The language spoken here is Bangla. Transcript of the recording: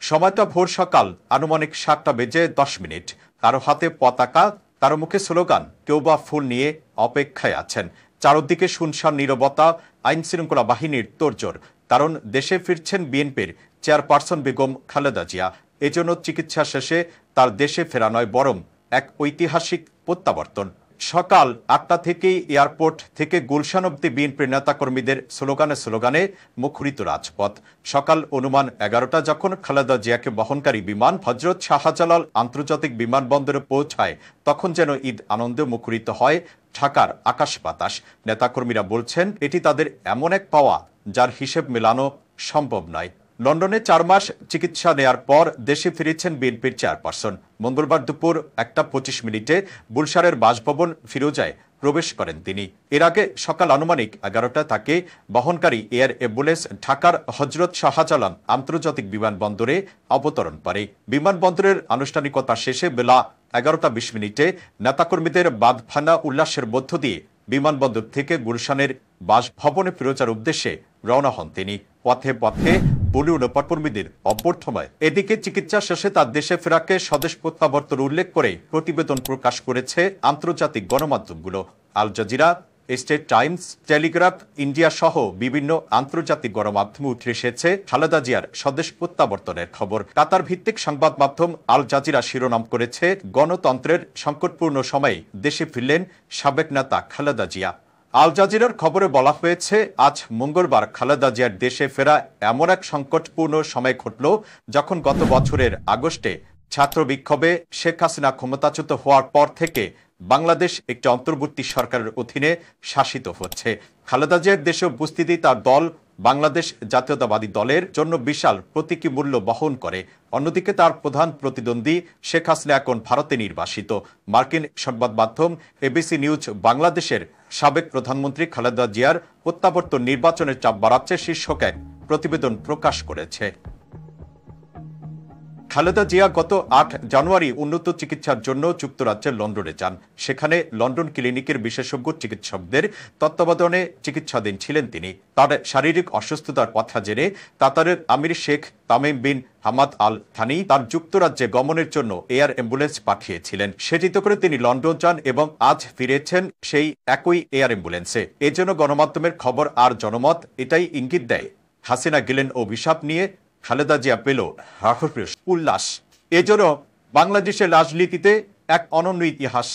সময়টা ভোর সকাল আনুমানিক 7:10। কারো হাতে পতাকা, কারো মুখে স্লোগান, কেউ বা ফুল নিয়ে অপেক্ষায় আছেন। চারদিকে শুনশান নীরবতা, আইন শৃঙ্খলা বাহিনীর তোড়জোড়। কারণ দেশে ফিরছেন বিএনপির চেয়ারপারসন বেগম খালেদা জিয়া। এজন্য চিকিৎসা শেষে তার দেশে ফেরা নয়, বরং এক ঐতিহাসিক প্রত্যাবর্তন। সকাল 8টা থেকেই এয়ারপোর্ট থেকে গুলশান অব্দি বিএনপির নেতাকর্মীদের স্লোগানে মুখরিত রাজপথ। সকাল অনুমান 11টা যখন খালেদা জিয়াকে বহনকারী বিমান হযরত শাহজালাল আন্তর্জাতিক বিমানবন্দরে পৌঁছায়, তখন যেন ঈদ আনন্দে মুখরিত হয় ঢাকার আকাশ বাতাস। নেতাকর্মীরা বলছেন, এটি তাদের এমন এক পাওয়া যার হিসেব মেলানো সম্ভব নয়। লন্ডনে 4 মাস চিকিৎসা নেয়ার পর দেশে ফিরেছেন বিএনপির চেয়ারপারসন। মঙ্গলবার দুপুর 1:25 বুলশারের বাসভবন ফিরোজায় প্রবেশ করেন তিনি। এর আগে সকাল আনুমানিক 11টা তাকে বহনকারী এয়ার অ্যাম্বুলেন্স ঢাকার হযরত শাহজালাল আন্তর্জাতিক বিমানবন্দরে অবতরণ করে। বিমানবন্দরের আনুষ্ঠানিকতা শেষে বেলা 11:20 নেতাকর্মীদের বাদফানা উল্লাসের মধ্য দিয়ে বিমানবন্দর থেকে গুলশানের বাসভবনে ফিরোজার উদ্দেশ্যে রওনা হন তিনি। পথে পথে বলিউড নেতাকর্মীদের অভ্যর্থনায়। এদিকে চিকিৎসা শেষে তার দেশে ফেরাকে স্বদেশ প্রত্যাবর্তন উল্লেখ করে প্রতিবেদন প্রকাশ করেছে আন্তর্জাতিক গণমাধ্যমগুলো। আল জাজিরা, স্টেট টাইমস, টেলিগ্রাফ ইন্ডিয়া সহ বিভিন্ন আন্তর্জাতিক গণমাধ্যমে উঠে এসেছে খালেদা জিয়ার স্বদেশ প্রত্যাবর্তনের খবর। কাতার ভিত্তিক সংবাদ মাধ্যম আল জাজিরা শিরোনাম করেছে, গণতন্ত্রের সংকটপূর্ণ সময়ে দেশে ফিরলেন সাবেক নেতা খালেদা জিয়া। আল জাজিরার খবরে বলা হয়েছে, আজ মঙ্গলবার খালেদা জিয়ার দেশে ফেরা এমন এক সংকটপূর্ণ সময় ঘটল, যখন গত বছরের আগস্টে ছাত্র বিক্ষোভে শেখ হাসিনা ক্ষমতাচ্যুত হওয়ার পর থেকে বাংলাদেশ একটি অন্তর্বর্তী সরকারের অধীনে শাসিত হচ্ছে। খালেদা জিয়ার দেশে উপস্থিতি তার দল বাংলাদেশ জাতীয়তাবাদী দলের জন্য বিশাল প্রতীকী মূল্য বহন করে। অন্যদিকে তার প্রধান প্রতিদ্বন্দ্বী শেখ হাসিনা এখন ভারতে নির্বাসিত। মার্কিন সংবাদ মাধ্যম এবিসি নিউজ বাংলাদেশের সাবেক প্রধানমন্ত্রী খালেদা জিয়ার প্রত্যাবর্তন নির্বাচনের চাপ বাড়াচ্ছে শীর্ষক এক প্রতিবেদন প্রকাশ করেছে। খালেদা জিয়া গত 8 জানুয়ারি উন্নত চিকিৎসার জন্য যুক্তরাজ্যের লন্ডনে যান। সেখানে লন্ডন ক্লিনিকের বিশেষজ্ঞ চিকিৎসকদের তত্ত্বাবধানে চিকিৎসাধীন ছিলেন তিনি। তার শারীরিক অসুস্থতার কথা জেনে কাতারের আমির Sheikh Tamim bin Hamad Al Thani তার যুক্তরাজ্যে গমনের জন্য এয়ার অ্যাম্বুলেন্স পাঠিয়েছিলেন। সেটিতে করে তিনি লন্ডন যান এবং আজ ফিরেছেন সেই একই এয়ার অ্যাম্বুলেন্সে। এজন্য গণমাধ্যমের খবর আর জনমত এটাই ইঙ্গিত দেয়, হাসিনা গেলেন অভিশাপ নিয়ে, খালেদা জিয়া পেল উল্লাস। এজন্য বাংলাদেশের রাজনীতিতে এক অনন্য ইতিহাস